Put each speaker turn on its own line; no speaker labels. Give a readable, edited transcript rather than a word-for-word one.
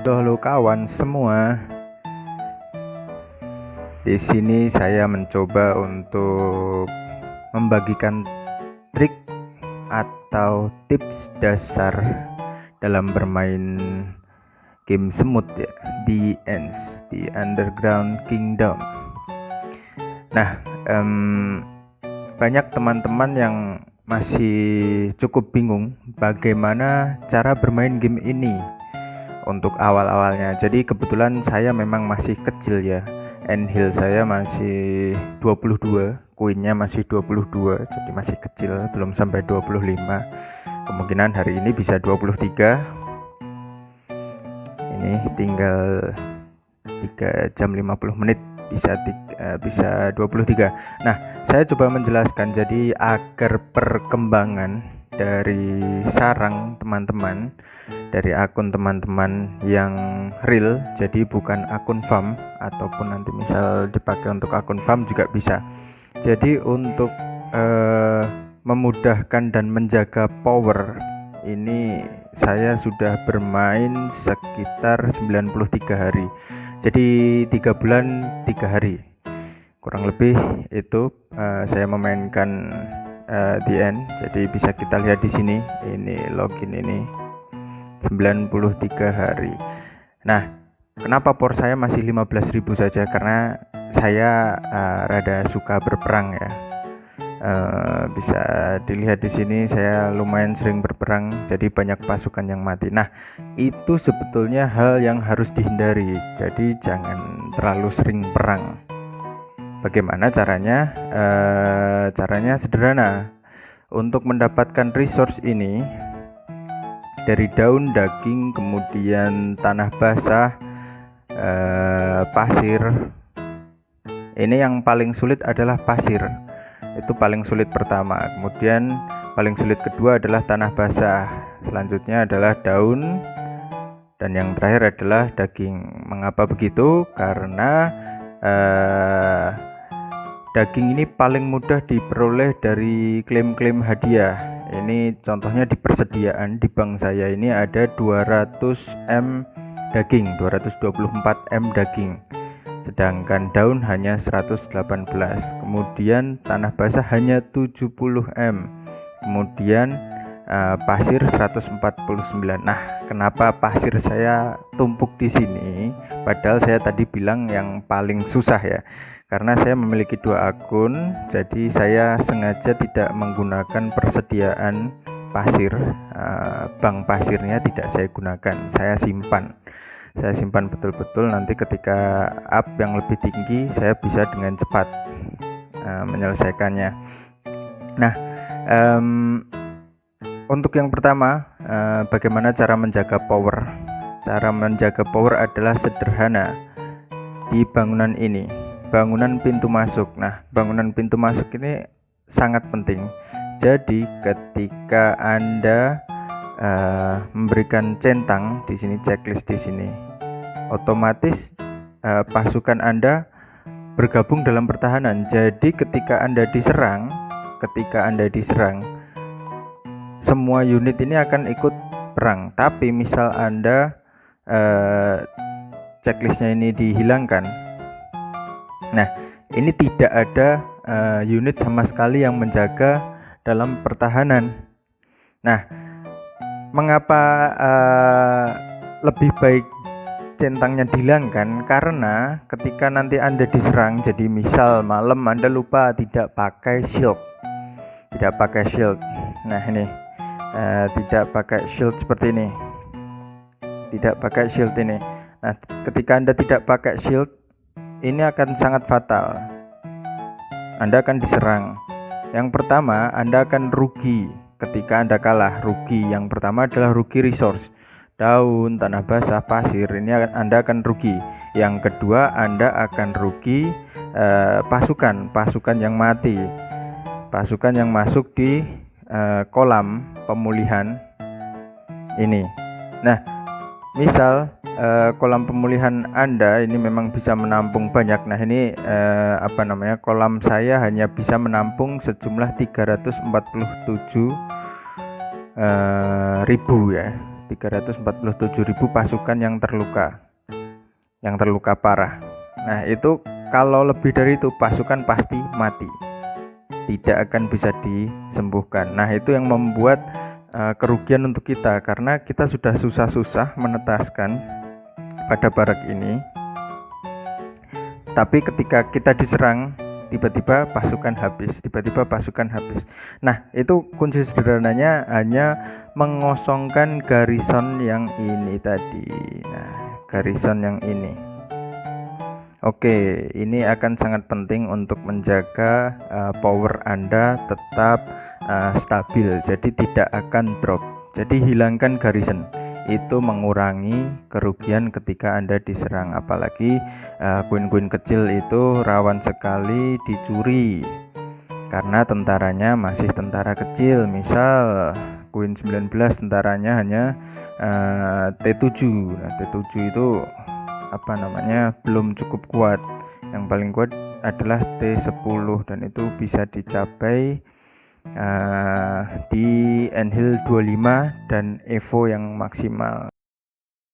Halo kawan semua. Di sini saya mencoba untuk membagikan trik atau tips dasar dalam bermain game semut ya, The Ants, The Underground Kingdom. Nah, banyak teman-teman yang masih cukup bingung bagaimana cara bermain game ini untuk awal-awalnya. Jadi kebetulan saya memang masih kecil ya. End-heal saya masih 22, koinnya masih 22, jadi masih kecil, belum sampai 25. Kemungkinan hari ini bisa 23. Ini tinggal 3 jam 50 menit bisa 23. Nah, saya coba menjelaskan. Jadi agar perkembangan dari sarang teman-teman, dari akun teman-teman yang real, jadi bukan akun farm, ataupun nanti misal dipakai untuk akun farm juga bisa. Jadi untuk memudahkan dan menjaga power ini saya sudah bermain sekitar 93 hari. Jadi 3 bulan 3 hari kurang lebih itu saya memainkan The End. Jadi bisa kita lihat di sini, ini login ini 93 hari. Nah, kenapa power saya masih 15.000 saja? Karena saya rada suka berperang ya. Bisa dilihat di sini saya lumayan sering berperang, jadi banyak pasukan yang mati. Nah, itu sebetulnya hal yang harus dihindari. Jadi jangan terlalu sering perang. Bagaimana caranya? Caranya sederhana. Untuk mendapatkan resource ini dari daun, daging, kemudian tanah basah, pasir. Ini yang paling sulit adalah pasir. Itu paling sulit pertama. Kemudian paling sulit kedua adalah tanah basah. Selanjutnya adalah daun, dan yang terakhir adalah daging. Mengapa begitu? Karena daging ini paling mudah diperoleh dari klaim-klaim hadiah. Ini contohnya di persediaan di bank saya ini ada 200M daging, 224M daging. Sedangkan daun hanya 118. Kemudian tanah basah hanya 70M. Kemudian pasir 149. Nah, kenapa pasir saya tumpuk di sini? Padahal saya tadi bilang yang paling susah ya. Karena saya memiliki 2 akun, jadi saya sengaja tidak menggunakan persediaan pasir. Bank pasirnya tidak saya gunakan, saya simpan betul-betul. Nanti ketika up yang lebih tinggi, saya bisa dengan cepat menyelesaikannya. Nah, untuk yang pertama, bagaimana cara menjaga power? Cara menjaga power adalah sederhana. Di bangunan ini, bangunan pintu masuk. Nah, bangunan pintu masuk ini sangat penting. Jadi ketika Anda memberikan centang di sini, checklist di sini, otomatis pasukan Anda bergabung dalam pertahanan. Jadi ketika Anda diserang, semua unit ini akan ikut perang. Tapi misal Anda checklistnya ini dihilangkan, nah ini tidak ada unit sama sekali yang menjaga dalam pertahanan. Nah, mengapa lebih baik centangnya dihilangkan? Karena ketika nanti Anda diserang, jadi misal malam Anda lupa tidak pakai shield. Nah ini tidak pakai shield seperti ini. Nah, ketika Anda tidak pakai shield, ini akan sangat fatal. Anda akan diserang. Yang pertama, Anda akan rugi ketika Anda kalah. Rugi yang pertama adalah rugi resource, daun, tanah basah, pasir. Ini Anda akan rugi. Yang kedua, Anda akan rugi pasukan yang mati, pasukan yang masuk di kolam pemulihan ini. Nah, misal kolam pemulihan Anda ini memang bisa menampung banyak. Nah, ini kolam saya hanya bisa menampung sejumlah 347.000 ya. 347.000 pasukan yang terluka parah. Nah, itu kalau lebih dari itu pasukan pasti mati, tidak akan bisa disembuhkan. Nah, itu yang membuat kerugian untuk kita, karena kita sudah susah-susah menetaskan pada barak ini, tapi ketika kita diserang tiba-tiba pasukan habis. Nah, itu kunci sederhananya hanya mengosongkan garrison yang ini tadi. Nah, garrison yang ini. Oke, ini akan sangat penting untuk menjaga power Anda tetap stabil, jadi tidak akan drop. Jadi hilangkan garrison, itu mengurangi kerugian ketika Anda diserang. Apalagi koin-koin kecil itu rawan sekali dicuri, karena tentaranya masih tentara kecil. Misal koin 19 tentaranya hanya T7. Nah, T7 itu belum cukup kuat. Yang paling kuat adalah T10 dan itu bisa dicapai di Enhil 25 dan Evo yang maksimal.